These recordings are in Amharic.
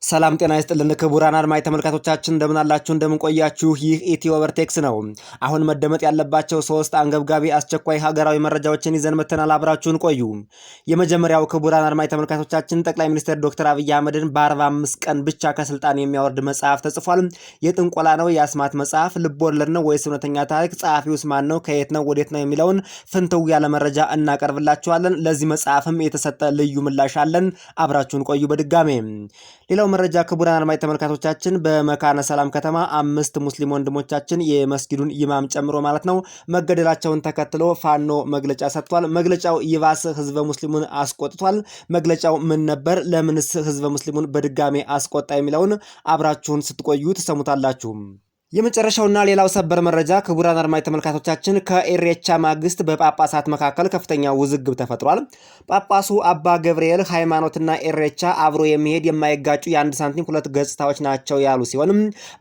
ሰላም ጤና ይስጥልን ክቡራን አድማጭ ተመልካቾቻችን እንደምን አላችሁ እንደምን ቆያችሁ ይህ ኢትዮ ቨርቴክስ ነው አሁን መደመጥ ያለባቸው ሶስት አንገብጋቢ አስቸኳይ ሀገራዊ መረጃዎችን ይዘን መተናል አብራችሁን ቆዩ የመጀመሪያው ክቡራን አድማጭ ተመልካቾቻችን ጠቅላይ ሚኒስትር ዶክተር አብይ አህመድን በ45 ቀን ብቻ ከስልጣን የሚያወርድ መጽሐፍ ተጽፏል የጥንቆላ ነው የአስማት መጽሐፍ ልቦለድ ነው ወይስ እውነተኛ ታሪክ ጸሐፊውስ ማን ነው ከየት ነው ወዴት ነው የሚለውን ፍንትው ያለ መረጃ እናቀርብላችኋለን ለዚህ መጽሐፍም የተሰጠ ልዩ ምላሽ አለን አብራችሁን ቆዩ በድጋሜ ሌላው መረጃ ክቡራን አድማጭ ተመልካቾቻችን በመካነ ሰላም ከተማ 5 ሙስሊም ወንድሞቻችን የመስጊዱን ኢማም ጨምሮ ማለት ነው መገደላቸውን ተከትሎ ፋኖ መግለጫ ሰጥቷል መግለጫው ይባስ ህዝበ ሙስሊሙን አስቆጥቷል መግለጫው ምን ነበር ለምንስ ህዝበ ሙስሊሙን በድጋሜ አስቆጣ የሚለውን አብራችሁን ስትቆዩ ተሰሙታላችሁ የመጨረሻውና ሌላው ሰበር መረጃ ክቡራን አድማጭ ተመልካቾቻችን ከኤሬቻ ማግስት በጳጳሳት መካከል ከፍተኛ ውዝግብ ተፈጥሯል ጳጳሱ አባ ገብርኤል ሃይማኖትና ኤሬቻ አብሮ የሚሄድ የማይጋጩ የአንድ ሳንቲም ሁለት ገጽታዎች ናቸው ያሉ ሲሆን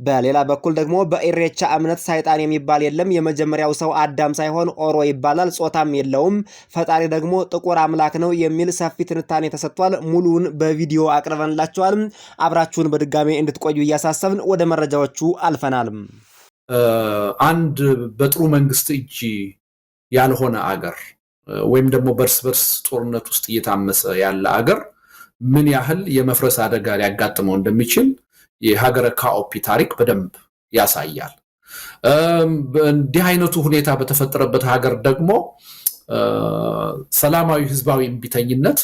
በሌላ በኩል ደግሞ በኤሬቻ እምነት ሰይጣን የሚባል የለም የመጀመሪያው ሰው አዳም ሳይሆን ኦሮ ይባላል ጾታም የለውም ፈጣሪ ደግሞ ጥቁር አምላክ ነው የሚል ሰፊ ትንታኔ ተሰጥቷል ሙሉውን በቪዲዮ አቅርበንላችኋል አብራችሁን በድጋሜ እንድትቆዩ እያሳሰብን ወደ መረጃዎቹ አልፈናል አንድ በጥሩ መንግስት እጅ ያልሆነ አገር ወይም ደግሞ በርስ ጦርነት ውስጥ እየታመሰ ያለ አገር ምን ያህል የመፍረስ አደጋ ሊያጋጥመው እንደሚችል የሀገረ ካኦፒ ታሪክ በደንብ ያሳያል እንዲህ አይነቱ ሁኔታ በተፈጠረበት ሀገር ደግሞ ሰላማዊ ህዝባዊ እምቢተኝነት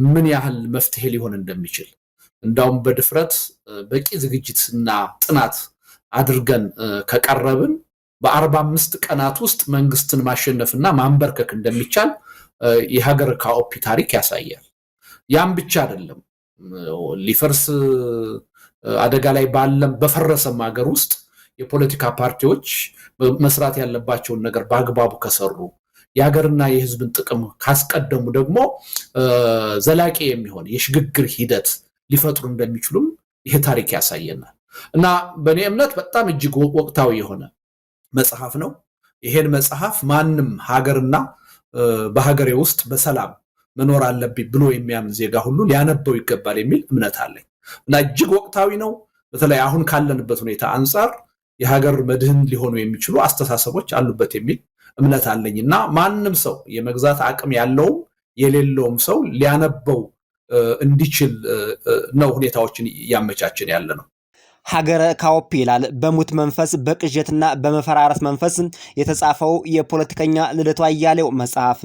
ምን ያህል መፍትሄ ሊሆን እንደሚችል እንዳውም በድፍረት በቂ ዝግጅትና ጥናት አድርገን ከቀረብን በ45 ቀናት ውስጥ መንግስትን ማሸነፍና ማንበርከክ እንደሚቻል የሀገር ካኦፒ ታሪክ ያሳያል ያም ብቻ አይደለም ሊፈርስ አደጋ ላይ ባለም በፈረሰም ሀገር ውስጥ የፖለቲካ ፓርቲዎች መስራት ያለባቸውን ነገር በአግባቡ ከሰሩ የሀገርና የህዝብን ጥቅም ካስቀደሙ ደግሞ ዘላቂ የሚሆን የሽግግር ሂደት ሊፈጥሩ እንደሚችሉም ይሄ ታሪክ ያሳየናል እና በእኔ እምነት በጣም እጅግ ወቅታዊ የሆነ መጽሐፍ ነው ይሄን መጽሐፍ ማንም ሀገርና በሀገሬ ውስጥ በሰላም መኖር አለብኝ ብሎ የሚያምን ዜጋ ሁሉ ሊያነበው ይገባል የሚል እምነት አለኝ እና እጅግ ወቅታዊ ነው በተለይ አሁን ካለንበት ሁኔታ አንፃር የሀገር መድህን ሊሆኑ የሚችሉ አስተሳሰቦች አሉበት የሚል እምነት አለኝና ማንም ሰው የመግዛት አቅም ያለውም የሌለውም ሰው ሊያነበው እንዲችል ነው ሁኔታዎችን ያመቻችን ያለ ነው ሀገረ ካኦፒ ይላል በሙት መንፈስ በቅዠትና በመፈራረስ መንፈስ የተጻፈው የፖለቲከኛ ልደቱ አያሌው መጽሐፍ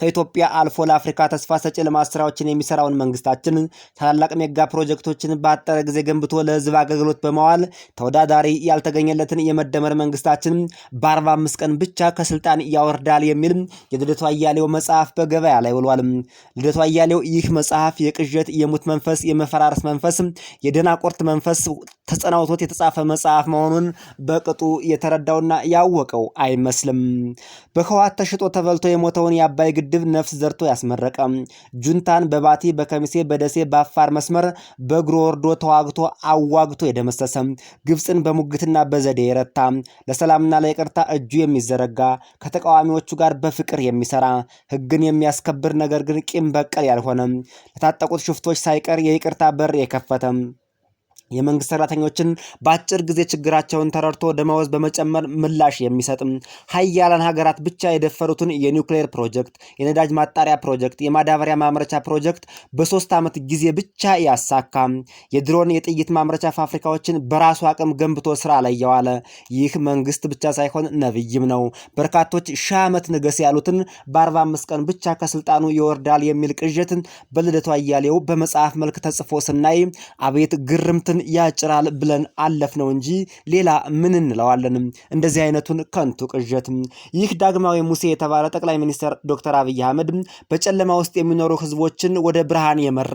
ከኢትዮጵያ አልፎ ለአፍሪካ ተስፋ ሰጪ ልማት ስራዎችን የሚሰራውን መንግስታችን ታላላቅ ሜጋ ፕሮጀክቶችን ባጠረ ጊዜ ገንብቶ ለህዝብ አገልግሎት በመዋል ተወዳዳሪ ያልተገኘለትን የመደመር መንግስታችን በ45 ቀን ብቻ ከስልጣን ያወርዳል የሚል የልደቱ አያሌው መጽሐፍ በገበያ ላይ ውሏል ልደቱ አያሌው ይህ መጽሐፍ የቅዠት የሙት መንፈስ የመፈራረስ መንፈስ የደናቆርት መንፈስ ተጸናውቶት የተጻፈ መጽሐፍ መሆኑን በቅጡ የተረዳውና ያወቀው አይመስልም በህዋት ተሽጦ ተበልቶ የሞተውን የአባይ ግድብ ነፍስ ዘርቶ ያስመረቀ ጁንታን በባቲ በከሚሴ በደሴ በአፋር መስመር በእግሩ ወርዶ ተዋግቶ አዋግቶ የደመሰሰ ግብፅን በሙግትና በዘዴ የረታ ለሰላምና ለይቅርታ እጁ የሚዘረጋ ከተቃዋሚዎቹ ጋር በፍቅር የሚሰራ ህግን የሚያስከብር ነገር ግን ቂም በቀል ያልሆነ ለታጠቁት ሽፍቶች ሳይቀር የይቅርታ በር የከፈተ የመንግስት ሰራተኞችን በአጭር ጊዜ ችግራቸውን ተረድቶ ደመወዝ በመጨመር ምላሽ የሚሰጥ ሀያላን ሀገራት ብቻ የደፈሩትን የኒውክሌር ፕሮጀክት የነዳጅ ማጣሪያ ፕሮጀክት የማዳበሪያ ማምረቻ ፕሮጀክት በ3 ዓመት ጊዜ ብቻ ያሳካ የድሮን የጥይት ማምረቻ ፋብሪካዎችን በራሱ አቅም ገንብቶ ስራ ላይ ያዋለ ይህ መንግስት ብቻ ሳይሆን ነብይም ነው በርካቶች ሺህ ዓመት ንገስ ያሉትን በ45 ቀን ብቻ ከስልጣኑ ይወርዳል የሚል ቅዠትን በልደቱ አያሌው በመጽሐፍ መልክ ተጽፎ ስናይ አቤት ግርምትን ያጭራል ብለን አለፍነው እንጂ ሌላ ምን እንለዋለን እንደዚህ አይነቱን ከንቱ ቅዠት ይህ ዳግማዊ ሙሴ የተባለ ጠቅላይ ሚኒስትር ዶክተር አብይ አህመድ በጨለማ ውስጥ የሚኖሩ ህዝቦችን ወደ ብርሃን የመራ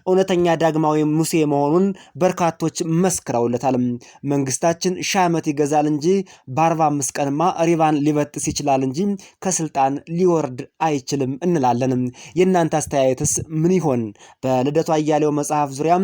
እውነተኛ ዳግማዊ ሙሴ መሆኑን በርካቶች መስክረውለታል መንግስታችን ሺህ ዓመት ይገዛል እንጂ በ45 ቀንማ ሪቫን ሊበጥስ ይችላል እንጂ ከስልጣን ሊወርድ አይችልም እንላለን የእናንተ አስተያየትስ ምን ይሆን በልደቱ አያሌው መጽሐፍ ዙሪያ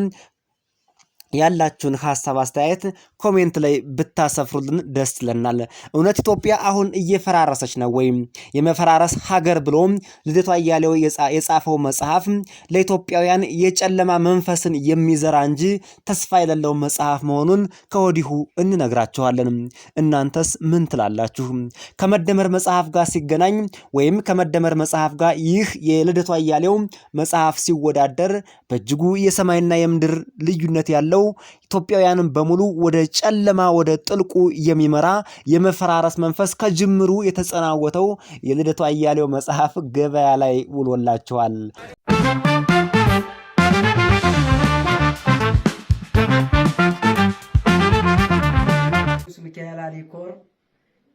ያላችሁን ሀሳብ አስተያየት ኮሜንት ላይ ብታሰፍሩልን ደስ ይለናል። እውነት ኢትዮጵያ አሁን እየፈራረሰች ነው ወይም የመፈራረስ ሀገር ብሎም ልደቱ አያሌው የጻፈው መጽሐፍ ለኢትዮጵያውያን የጨለማ መንፈስን የሚዘራ እንጂ ተስፋ የሌለው መጽሐፍ መሆኑን ከወዲሁ እንነግራችኋለን። እናንተስ ምን ትላላችሁ? ከመደመር መጽሐፍ ጋር ሲገናኝ ወይም ከመደመር መጽሐፍ ጋር ይህ የልደቱ አያሌው መጽሐፍ ሲወዳደር በእጅጉ የሰማይና የምድር ልዩነት ያለው ኢትዮጵያውያንን በሙሉ ወደ ጨለማ ወደ ጥልቁ የሚመራ የመፈራረስ መንፈስ ከጅምሩ የተጸናወተው የልደቱ አያሌው መጽሐፍ ገበያ ላይ ውሎላቸዋል። ሚካኤል አሊኮር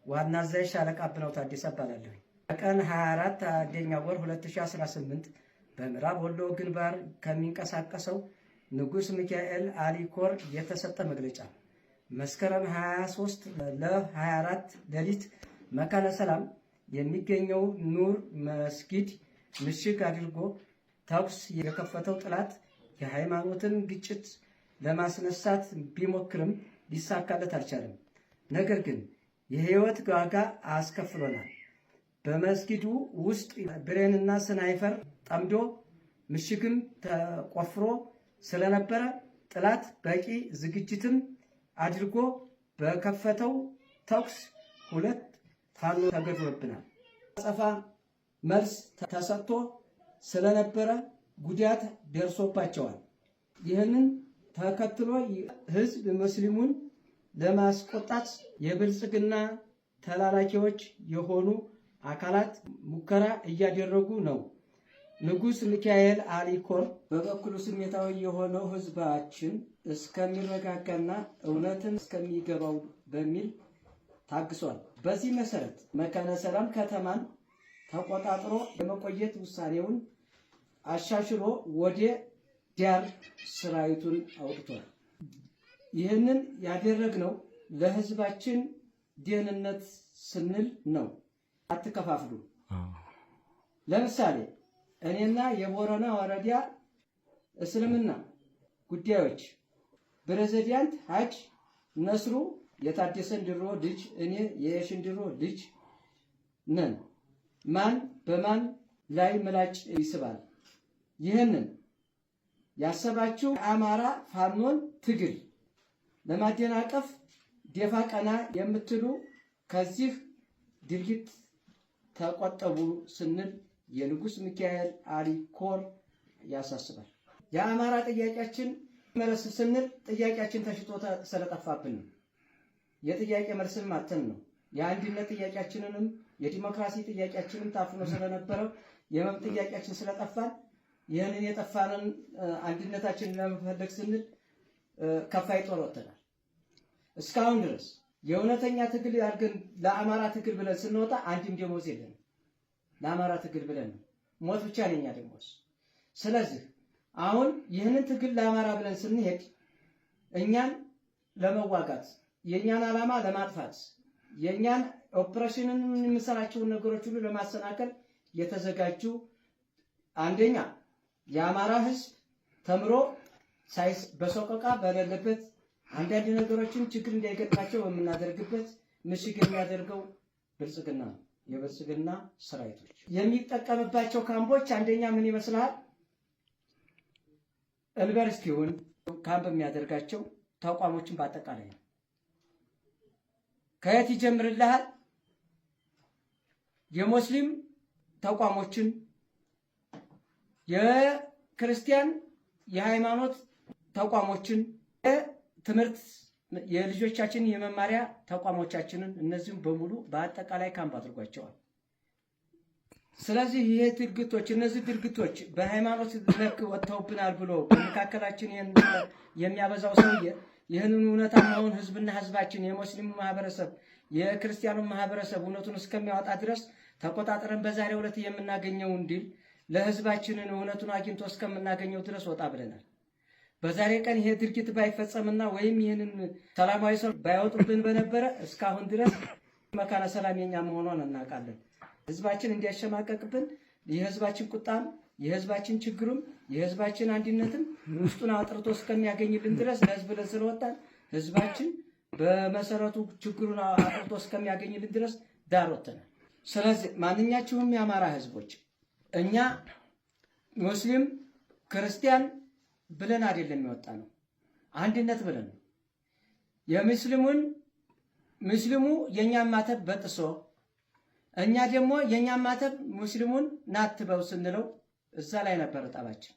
ዋና አዛዥ ሻለቃ አብነው ታደሰ እባላለሁ። በቀን 24 አንደኛ ወር 2018 በምዕራብ ወሎ ግንባር ከሚንቀሳቀሰው ንጉስ ሚካኤል አሊኮር የተሰጠ መግለጫ መስከረም 23 ለ24 ሌሊት መካነ ሰላም የሚገኘው ኑር መስጊድ ምሽግ አድርጎ ተኩስ የከፈተው ጠላት የሃይማኖትን ግጭት ለማስነሳት ቢሞክርም ሊሳካለት አልቻለም። ነገር ግን የህይወት ዋጋ አስከፍሎናል። በመስጊዱ ውስጥ ብሬንና ስናይፈር ጠምዶ ምሽግም ተቆፍሮ ስለነበረ ጠላት በቂ ዝግጅትም አድርጎ በከፈተው ተኩስ 2 ፋኖ ተገድሎብናል። አጸፋ መልስ ተሰጥቶ ስለነበረ ጉዳት ደርሶባቸዋል። ይህንን ተከትሎ ህዝብ ሙስሊሙን ለማስቆጣት የብልጽግና ተላላኪዎች የሆኑ አካላት ሙከራ እያደረጉ ነው። ንጉስ ሚካኤል አሊኮር በበኩሉ ስሜታዊ የሆነው ህዝባችን እስከሚረጋጋና እውነትን እስከሚገባው በሚል ታግሷል። በዚህ መሰረት መካነ ሰላም ከተማን ተቆጣጥሮ የመቆየት ውሳኔውን አሻሽሎ ወደ ዳር ሰራዊቱን አውጥቷል። ይህንን ያደረግነው ለህዝባችን ደህንነት ስንል ነው። አትከፋፍሉ። ለምሳሌ እኔና የቦረና ወረዳ እስልምና ጉዳዮች ፕሬዝዳንት ሀጅ ነስሩ የታደሰ እንድሮ ልጅ፣ እኔ የሽንድሮ ልጅ ነን። ማን በማን ላይ ምላጭ ይስባል? ይህንን ያሰባችሁ አማራ ፋኖን ትግል ለማደናቀፍ ደፋ ቀና የምትሉ ከዚህ ድርጊት ተቆጠቡ ስንል የንጉስ ሚካኤል አሊኮር ያሳስባል። የአማራ ጥያቄያችን መለስ ስንል ጥያቄያችን ተሽጦ ስለጠፋብን ነው። የጥያቄ መልስም አተን ነው። የአንድነት ጥያቄያችንንም የዲሞክራሲ ጥያቄያችንም ታፍኖ ስለነበረው የመብት ጥያቄያችን ስለጠፋን ይህንን የጠፋንን አንድነታችንን ለመፈለግ ስንል ከፋይ ጦር ወጥተናል። እስካሁን ድረስ የእውነተኛ ትግል አድርገን ለአማራ ትግል ብለን ስንወጣ አንድም ደሞዝ የለንም። ለአማራ ትግል ብለን ሞት ብቻ ነኛ ደሞዝ። ስለዚህ አሁን ይህንን ትግል ለአማራ ብለን ስንሄድ እኛን ለመዋጋት የኛን ዓላማ ለማጥፋት የኛን ኦፕሬሽንን የምንሰራቸውን ነገሮች ሁሉ ለማሰናከል የተዘጋጁ አንደኛ የአማራ ህዝብ ተምሮ ሳይስ በሶቆቃ በሌለበት አንዳንድ ነገሮችን ችግር እንዳይገጥማቸው በምናደርግበት ምሽግ የሚያደርገው ብልጽግና ነው። የብልጽግና ሰራዊቶች የሚጠቀምባቸው ካምፖች አንደኛ ምን ይመስላል? ዩኒቨርሲቲውን ካምፕ የሚያደርጋቸው ተቋሞችን በአጠቃላይ ነው። ከየት ይጀምርልሃል? የሙስሊም ተቋሞችን፣ የክርስቲያን የሃይማኖት ተቋሞችን፣ የትምህርት የልጆቻችን የመማሪያ ተቋሞቻችንን እነዚህም በሙሉ በአጠቃላይ ካምፕ አድርጓቸዋል። ስለዚህ ይሄ ድርጊቶች እነዚህ ድርጊቶች በሃይማኖት ነክ ወጥተውብናል ብሎ በመካከላችን የሚያበዛው ሰውዬ ይህንን እውነታውን ህዝብና ህዝባችን የሙስሊሙ ማህበረሰብ የክርስቲያኑ ማህበረሰብ እውነቱን እስከሚያወጣ ድረስ ተቆጣጥረን በዛሬው ዕለት የምናገኘውን ድል ለህዝባችንን እውነቱን አግኝቶ እስከምናገኘው ድረስ ወጣ ብለናል። በዛሬ ቀን ይሄ ድርጊት ባይፈጸምና ወይም ይህንን ሰላማዊ ሰልፍ ባይወጡብን በነበረ እስካሁን ድረስ መካነ ሰላም የኛ መሆኗን እናውቃለን። ህዝባችን እንዲያሸማቀቅብን የህዝባችን ቁጣም የህዝባችን ችግሩም የህዝባችን አንድነትም ውስጡን አጥርቶ እስከሚያገኝልን ድረስ ለህዝብ ብለን ስለወጣን ህዝባችን በመሰረቱ ችግሩን አጥርቶ እስከሚያገኝልን ድረስ ዳር ወጥተናል። ስለዚህ ማንኛችሁም የአማራ ህዝቦች እኛ ሙስሊም ክርስቲያን ብለን አይደለም የሚወጣ ነው፣ አንድነት ብለን ነው። ሙስሊሙ የኛን ማተብ በጥሶ እኛ ደግሞ የኛን ማተብ ሙስሊሙን ናትበው ስንለው እዛ ላይ ነበር ጠባችን።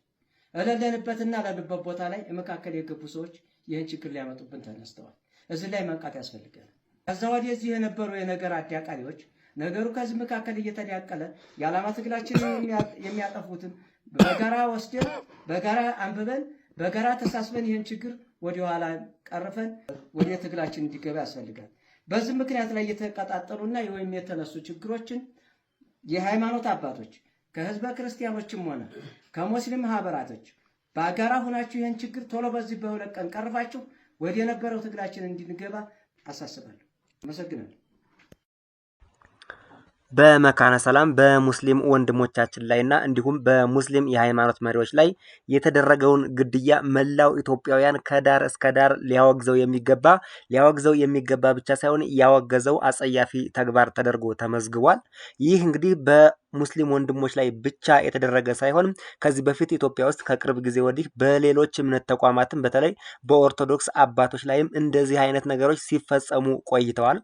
እለለንበትና ለልበት ቦታ ላይ መካከል የገቡ ሰዎች ይህን ችግር ሊያመጡብን ተነስተዋል። እዚህ ላይ መንቃት ያስፈልጋል። ከዛ ወዲህ የነበሩ የነገር አዳቃሪዎች ነገሩ ከዚህ መካከል እየተዳቀለ የዓላማ ትግላችንን የሚያጠፉትን በጋራ ወስደን በጋራ አንብበን በጋራ ተሳስበን ይህን ችግር ወደ ኋላ ቀርፈን ወደ ትግላችን እንዲገባ ያስፈልጋል። በዚህ ምክንያት ላይ የተቀጣጠሉና ወይም የተነሱ ችግሮችን የሃይማኖት አባቶች ከህዝበ ክርስቲያኖችም ሆነ ከሙስሊም ማህበራቶች በጋራ ሆናችሁ ይህን ችግር ቶሎ በዚህ በሁለት ቀን ቀርፋችሁ ወደ የነበረው ትግላችን እንድንገባ አሳስባለሁ። አመሰግናለሁ። በመካነ ሰላም በሙስሊም ወንድሞቻችን ላይና እንዲሁም በሙስሊም የሃይማኖት መሪዎች ላይ የተደረገውን ግድያ መላው ኢትዮጵያውያን ከዳር እስከ ዳር ሊያወግዘው የሚገባ ብቻ ሳይሆን ያወገዘው አጸያፊ ተግባር ተደርጎ ተመዝግቧል። ይህ እንግዲህ በሙስሊም ወንድሞች ላይ ብቻ የተደረገ ሳይሆን ከዚህ በፊት ኢትዮጵያ ውስጥ ከቅርብ ጊዜ ወዲህ በሌሎች እምነት ተቋማትም በተለይ በኦርቶዶክስ አባቶች ላይም እንደዚህ አይነት ነገሮች ሲፈጸሙ ቆይተዋል።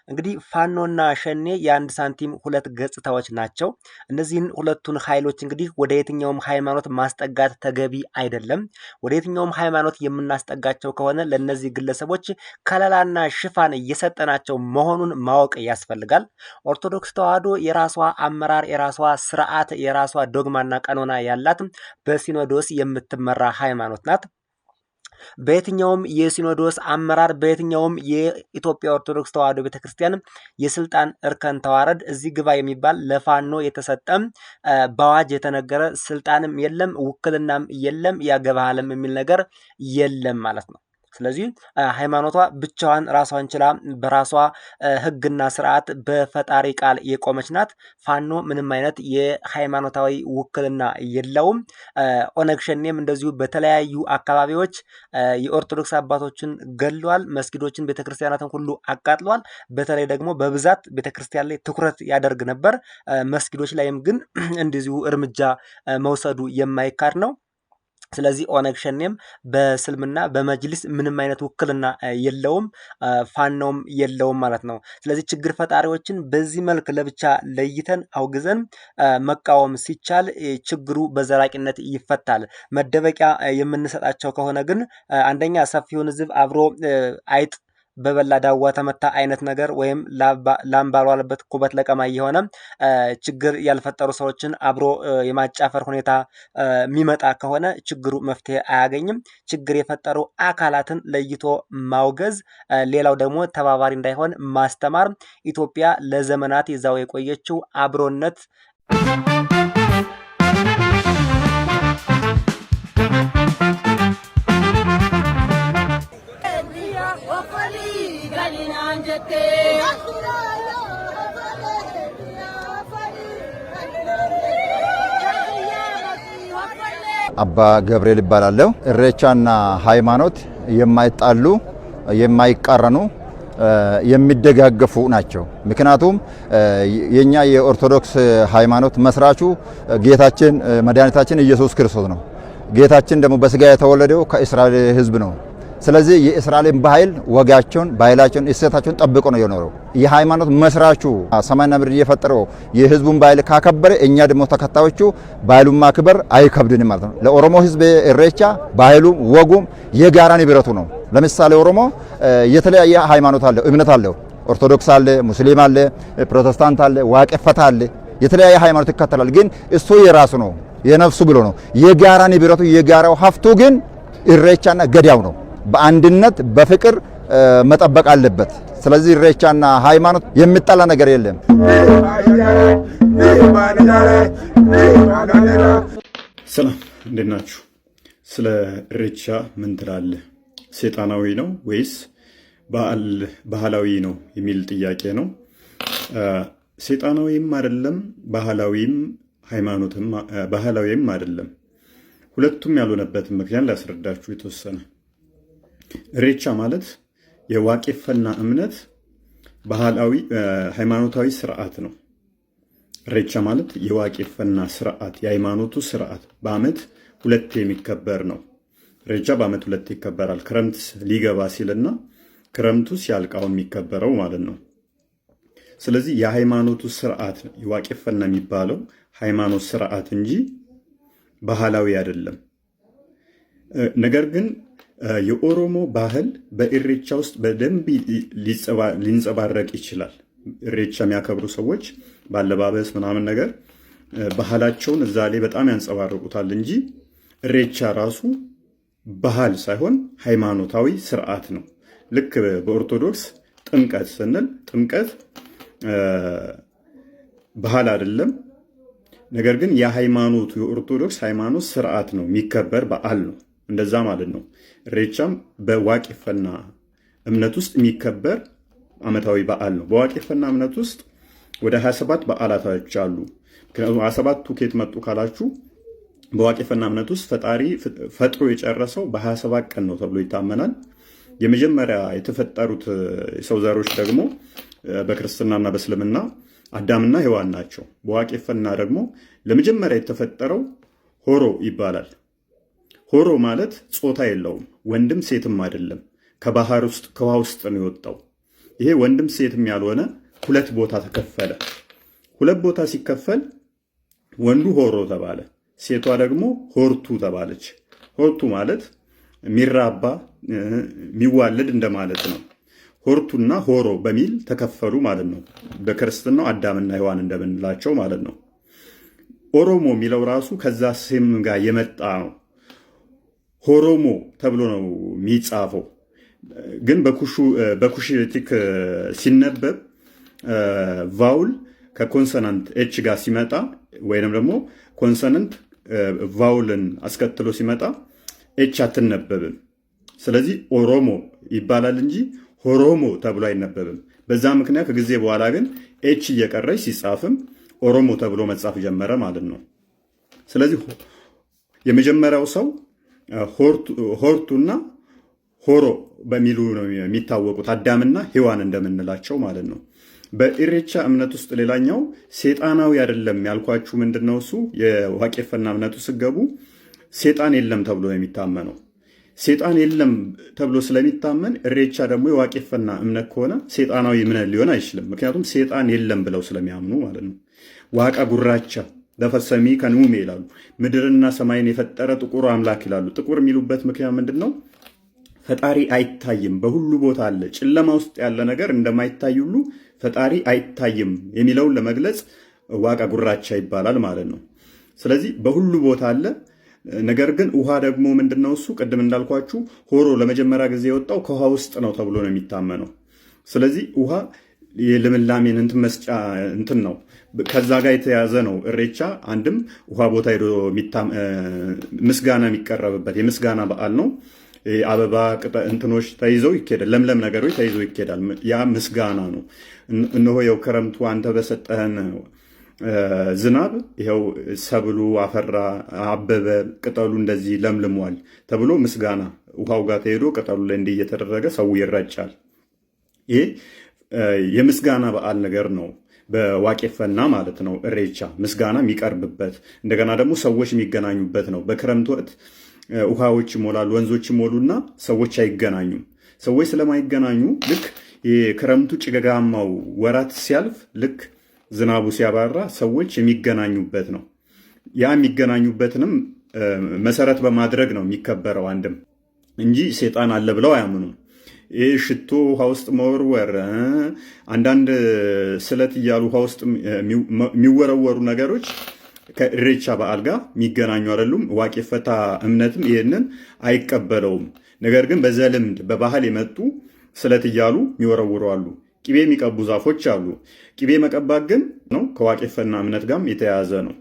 እንግዲህ ፋኖና ሸኔ የአንድ ሳንቲም ሁለት ገጽታዎች ናቸው። እነዚህን ሁለቱን ኃይሎች እንግዲህ ወደ የትኛውም ሃይማኖት ማስጠጋት ተገቢ አይደለም። ወደ የትኛውም ሃይማኖት የምናስጠጋቸው ከሆነ ለእነዚህ ግለሰቦች ከለላና ሽፋን እየሰጠናቸው መሆኑን ማወቅ ያስፈልጋል። ኦርቶዶክስ ተዋሕዶ የራሷ አመራር፣ የራሷ ስርዓት፣ የራሷ ዶግማና ቀኖና ያላት በሲኖዶስ የምትመራ ሃይማኖት ናት። በየትኛውም የሲኖዶስ አመራር በየትኛውም የኢትዮጵያ ኦርቶዶክስ ተዋሕዶ ቤተክርስቲያን የስልጣን እርከን ተዋረድ እዚህ ግባ የሚባል ለፋኖ የተሰጠም በአዋጅ የተነገረ ስልጣንም የለም፣ ውክልናም የለም፣ ያገባሃለም የሚል ነገር የለም ማለት ነው። ስለዚህ ሃይማኖቷ ብቻዋን ራሷን ችላ በራሷ ሕግና ስርዓት በፈጣሪ ቃል የቆመች ናት። ፋኖ ምንም አይነት የሃይማኖታዊ ውክልና የለውም። ኦነግ ሸኔም እንደዚሁ በተለያዩ አካባቢዎች የኦርቶዶክስ አባቶችን ገድሏል። መስጊዶችን፣ ቤተክርስቲያናትን ሁሉ አቃጥሏል። በተለይ ደግሞ በብዛት ቤተክርስቲያን ላይ ትኩረት ያደርግ ነበር። መስጊዶች ላይም ግን እንደዚሁ እርምጃ መውሰዱ የማይካድ ነው። ስለዚህ ኦነግ ሸኔም በእስልምና በመጅሊስ ምንም አይነት ውክልና የለውም፣ ፋኖም የለውም ማለት ነው። ስለዚህ ችግር ፈጣሪዎችን በዚህ መልክ ለብቻ ለይተን አውግዘን መቃወም ሲቻል ችግሩ በዘላቂነት ይፈታል። መደበቂያ የምንሰጣቸው ከሆነ ግን አንደኛ ሰፊውን ሕዝብ አብሮ አይጥ በበላ ዳዋ ተመታ አይነት ነገር ወይም ላም ባልዋለበት ኩበት ለቀማ የሆነ ችግር ያልፈጠሩ ሰዎችን አብሮ የማጫፈር ሁኔታ የሚመጣ ከሆነ ችግሩ መፍትሄ አያገኝም። ችግር የፈጠሩ አካላትን ለይቶ ማውገዝ፣ ሌላው ደግሞ ተባባሪ እንዳይሆን ማስተማር። ኢትዮጵያ ለዘመናት ይዛው የቆየችው አብሮነት አባ ገብርኤል ይባላለሁ። ኢሬቻና ሃይማኖት የማይጣሉ የማይቃረኑ የሚደጋገፉ ናቸው። ምክንያቱም የኛ የኦርቶዶክስ ሃይማኖት መስራቹ ጌታችን መድኃኒታችን ኢየሱስ ክርስቶስ ነው። ጌታችን ደግሞ በስጋ የተወለደው ከእስራኤል ሕዝብ ነው። ስለዚህ የእስራኤልን ባህል፣ ወጋቸውን፣ ባህላቸውን፣ እሴታቸውን ጠብቆ ነው የኖረው። የሃይማኖት መስራቹ ሰማይና ምድር የፈጠረው የህዝቡን ባህል ካከበረ እኛ ደግሞ ተከታዮቹ ባህሉን ማክበር አይከብድንም ማለት ነው። ለኦሮሞ ህዝብ ኢሬቻ ባህሉም ወጉም የጋራ ንብረቱ ነው። ለምሳሌ ኦሮሞ የተለያየ ሃይማኖት አለው፣ እምነት አለው። ኦርቶዶክስ አለ፣ ሙስሊም አለ፣ ፕሮቴስታንት አለ፣ ዋቄፈታ አለ። የተለያየ ሃይማኖት ይከተላል። ግን እሱ የራሱ ነው፣ የነፍሱ ብሎ ነው። የጋራ ንብረቱ የጋራው ሀብቱ ግን ኢሬቻና ገዳው ነው። በአንድነት በፍቅር መጠበቅ አለበት። ስለዚህ ኢሬቻና ሃይማኖት የሚጣላ ነገር የለም። ሰላም፣ እንዴት ናችሁ? ስለ ኢሬቻ ምን ትላለህ? ሰይጣናዊ ነው ወይስ ባህላዊ ነው የሚል ጥያቄ ነው። ሰይጣናዊም አይደለም ባህላዊም ሃይማኖትም ባህላዊም አይደለም። ሁለቱም ያልሆነበትን ምክንያት ላስረዳችሁ የተወሰነ። ኢሬቻ ማለት የዋቄፈና እምነት ባህላዊ ሃይማኖታዊ ስርዓት ነው። ኢሬቻ ማለት የዋቄፈና ስርዓት የሃይማኖቱ ስርዓት በአመት ሁለቴ የሚከበር ነው። ኢሬቻ በአመት ሁለቴ ይከበራል። ክረምት ሊገባ ሲልና ክረምቱ ሲያልቃው የሚከበረው ማለት ነው። ስለዚህ የሃይማኖቱ ስርዓት የዋቄፈና የሚባለው ሃይማኖት ስርዓት እንጂ ባህላዊ አይደለም። ነገር ግን የኦሮሞ ባህል በኢሬቻ ውስጥ በደንብ ሊንጸባረቅ ይችላል። ኢሬቻ የሚያከብሩ ሰዎች ባለባበስ ምናምን ነገር ባህላቸውን እዛ ላይ በጣም ያንጸባርቁታል እንጂ ኢሬቻ ራሱ ባህል ሳይሆን ሃይማኖታዊ ስርዓት ነው። ልክ በኦርቶዶክስ ጥምቀት ስንል ጥምቀት ባህል አይደለም፣ ነገር ግን የሃይማኖቱ የኦርቶዶክስ ሃይማኖት ስርዓት ነው፣ የሚከበር በዓል ነው። እንደዛ ማለት ነው። ኢሬቻም በዋቄፈና እምነት ውስጥ የሚከበር ዓመታዊ በዓል ነው። በዋቄፈና እምነት ውስጥ ወደ 27 በዓላቶች አሉ። ምክንያቱም 27ቱ ከየት መጡ ካላችሁ በዋቄፈና እምነት ውስጥ ፈጣሪ ፈጥሮ የጨረሰው በ27 ቀን ነው ተብሎ ይታመናል። የመጀመሪያ የተፈጠሩት የሰው ዘሮች ደግሞ በክርስትናና በእስልምና አዳምና ሔዋን ናቸው። በዋቄፈና ደግሞ ለመጀመሪያ የተፈጠረው ሆሮ ይባላል። ሆሮ ማለት ጾታ የለውም፣ ወንድም ሴትም አይደለም። ከባህር ውስጥ ከውሃ ውስጥ ነው የወጣው። ይሄ ወንድም ሴትም ያልሆነ ሁለት ቦታ ተከፈለ። ሁለት ቦታ ሲከፈል ወንዱ ሆሮ ተባለ፣ ሴቷ ደግሞ ሆርቱ ተባለች። ሆርቱ ማለት የሚራባ የሚዋለድ እንደማለት ነው። ሆርቱና ሆሮ በሚል ተከፈሉ ማለት ነው። በክርስትናው አዳምና ሔዋን እንደምንላቸው ማለት ነው። ኦሮሞ የሚለው ራሱ ከዛ ስም ጋር የመጣ ነው። ሆሮሞ ተብሎ ነው የሚጻፈው። ግን በኩሽቲክ ሲነበብ ቫውል ከኮንሰናንት ኤች ጋር ሲመጣ ወይንም ደግሞ ኮንሰናንት ቫውልን አስከትሎ ሲመጣ ኤች አትነበብም። ስለዚህ ኦሮሞ ይባላል እንጂ ሆሮሞ ተብሎ አይነበብም። በዛ ምክንያት ከጊዜ በኋላ ግን ኤች እየቀረች ሲጻፍም ኦሮሞ ተብሎ መጻፍ ጀመረ ማለት ነው። ስለዚህ የመጀመሪያው ሰው ሆርቱና ሆሮ በሚሉ ነው የሚታወቁት፣ አዳምና ሔዋን እንደምንላቸው ማለት ነው። በኢሬቻ እምነት ውስጥ ሌላኛው ሴጣናዊ አይደለም ያልኳችሁ ምንድነው? እሱ የዋቄፈና እምነቱ ስገቡ ሴጣን የለም ተብሎ ነው የሚታመነው። ሴጣን የለም ተብሎ ስለሚታመን ኢሬቻ ደግሞ የዋቄፈና እምነት ከሆነ ሴጣናዊ እምነት ሊሆን አይችልም። ምክንያቱም ሴጣን የለም ብለው ስለሚያምኑ ማለት ነው። ዋቃ ጉራቻ ለፈሰሚ ከንሙሜ ይላሉ። ምድርና ሰማይን የፈጠረ ጥቁር አምላክ ይላሉ። ጥቁር የሚሉበት ምክንያት ምንድን ነው? ፈጣሪ አይታይም፣ በሁሉ ቦታ አለ። ጨለማ ውስጥ ያለ ነገር እንደማይታይ ሁሉ ፈጣሪ አይታይም የሚለውን ለመግለጽ ዋቃ ጉራቻ ይባላል ማለት ነው። ስለዚህ በሁሉ ቦታ አለ። ነገር ግን ውሃ ደግሞ ምንድነው? እሱ ቅድም እንዳልኳችሁ ሆሮ ለመጀመሪያ ጊዜ የወጣው ከውሃ ውስጥ ነው ተብሎ ነው የሚታመነው። ስለዚህ ውሃ የልምላሜን እንትን መስጫ እንትን ነው፣ ከዛ ጋር የተያዘ ነው። ኢሬቻ አንድም ውሃ ቦታ ሄዶ ምስጋና የሚቀረብበት የምስጋና በዓል ነው። አበባ እንትኖች ተይዘው ይኬዳል፣ ለምለም ነገሮች ተይዘው ይኬዳል። ያ ምስጋና ነው። እነሆ የው ክረምቱ አንተ በሰጠህን ዝናብ ይኸው ሰብሉ አፈራ፣ አበበ፣ ቅጠሉ እንደዚህ ለምልሟል ተብሎ ምስጋና ውሃው ጋር ተሄዶ ቅጠሉ ላይ እንዲህ እየተደረገ ሰው ይረጫል። ይሄ የምስጋና በዓል ነገር ነው። በዋቄፈና ማለት ነው። ኢሬቻ ምስጋና የሚቀርብበት እንደገና ደግሞ ሰዎች የሚገናኙበት ነው። በክረምት ወቅት ውሃዎች ይሞላሉ፣ ወንዞች ይሞሉና ሰዎች አይገናኙም። ሰዎች ስለማይገናኙ ልክ የክረምቱ ጭጋጋማው ወራት ሲያልፍ ልክ ዝናቡ ሲያባራ ሰዎች የሚገናኙበት ነው። ያ የሚገናኙበትንም መሰረት በማድረግ ነው የሚከበረው አንድም እንጂ ሴጣን አለ ብለው አያምኑም። ይህ ሽቶ ውሃ ውስጥ መወርወር፣ አንዳንድ ስለት እያሉ ውሃ ውስጥ የሚወረወሩ ነገሮች ከኢሬቻ በዓል ጋር የሚገናኙ አይደሉም። ዋቄፈታ እምነትም ይህንን አይቀበለውም። ነገር ግን በዘልምድ በባህል የመጡ ስለት እያሉ የሚወረውሩ አሉ። ቅቤ የሚቀቡ ዛፎች አሉ። ቅቤ መቀባት ግን ነው ከዋቄፈና እምነት ጋርም የተያያዘ ነው።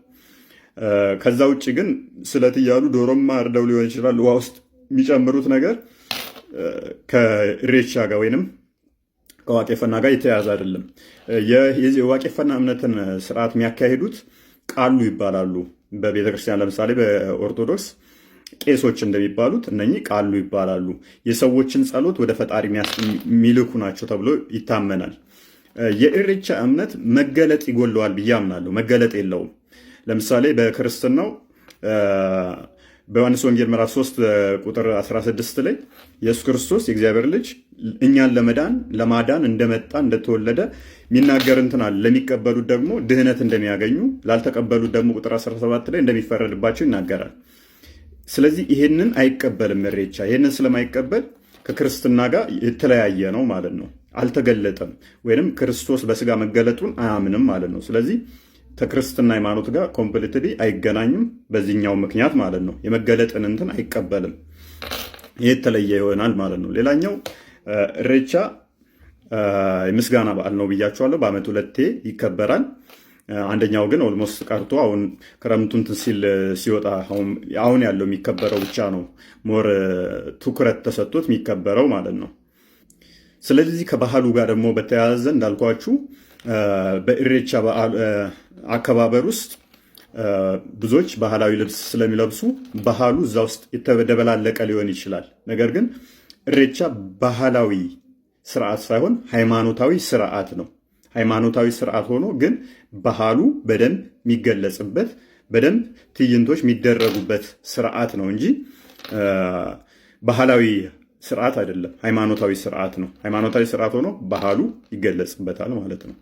ከዛ ውጭ ግን ስለት እያሉ ዶሮማ አርደው ሊሆን ይችላል ውሃ ውስጥ የሚጨምሩት ነገር ከኢሬቻ ጋር ወይንም ከዋቄፈና ጋር የተያያዘ አይደለም። የዋቄፈና እምነትን ስርዓት የሚያካሂዱት ቃሉ ይባላሉ። በቤተክርስቲያን ለምሳሌ በኦርቶዶክስ ቄሶች እንደሚባሉት እነኚህ ቃሉ ይባላሉ። የሰዎችን ጸሎት ወደ ፈጣሪ የሚልኩ ናቸው ተብሎ ይታመናል። የኢሬቻ እምነት መገለጥ ይጎለዋል ብዬ አምናለሁ። መገለጥ የለውም። ለምሳሌ በክርስትናው በዮሐንስ ወንጌል ምዕራፍ 3 ቁጥር 16 ላይ ኢየሱስ ክርስቶስ የእግዚአብሔር ልጅ እኛን ለማዳን እንደመጣ እንደተወለደ የሚናገር እንትን አለ። ለሚቀበሉት ደግሞ ድህነት እንደሚያገኙ፣ ላልተቀበሉት ደግሞ ቁጥር 17 ላይ እንደሚፈረድባቸው ይናገራል። ስለዚህ ይሄንን አይቀበልም ኢሬቻ። ይሄንን ስለማይቀበል ከክርስትና ጋር የተለያየ ነው ማለት ነው። አልተገለጠም፣ ወይንም ክርስቶስ በስጋ መገለጡን አያምንም ማለት ነው። ስለዚህ ከክርስትና ሃይማኖት ጋር ኮምፕሊትሊ አይገናኝም በዚህኛው ምክንያት ማለት ነው። የመገለጥን እንትን አይቀበልም። ይህ የተለየ ይሆናል ማለት ነው። ሌላኛው ኢሬቻ የምስጋና በዓል ነው ብያቸዋለሁ። በዓመት 2 ይከበራል። አንደኛው ግን ኦልሞስት ቀርቶ አሁን ክረምቱን ሲወጣ አሁን ያለው የሚከበረው ብቻ ነው ሞር ትኩረት ተሰጥቶት የሚከበረው ማለት ነው። ስለዚህ ከባህሉ ጋር ደግሞ በተያያዘ እንዳልኳችሁ በኢሬቻ አከባበር ውስጥ ብዙዎች ባህላዊ ልብስ ስለሚለብሱ ባህሉ እዛ ውስጥ የተደበላለቀ ሊሆን ይችላል። ነገር ግን ኢሬቻ ባህላዊ ስርዓት ሳይሆን ሃይማኖታዊ ስርዓት ነው። ሃይማኖታዊ ስርዓት ሆኖ ግን ባህሉ በደንብ የሚገለጽበት በደንብ ትዕይንቶች የሚደረጉበት ስርዓት ነው እንጂ ባህላዊ ስርዓት አይደለም። ሃይማኖታዊ ስርዓት ነው። ሃይማኖታዊ ስርዓት ሆኖ ባህሉ ይገለጽበታል ማለት ነው።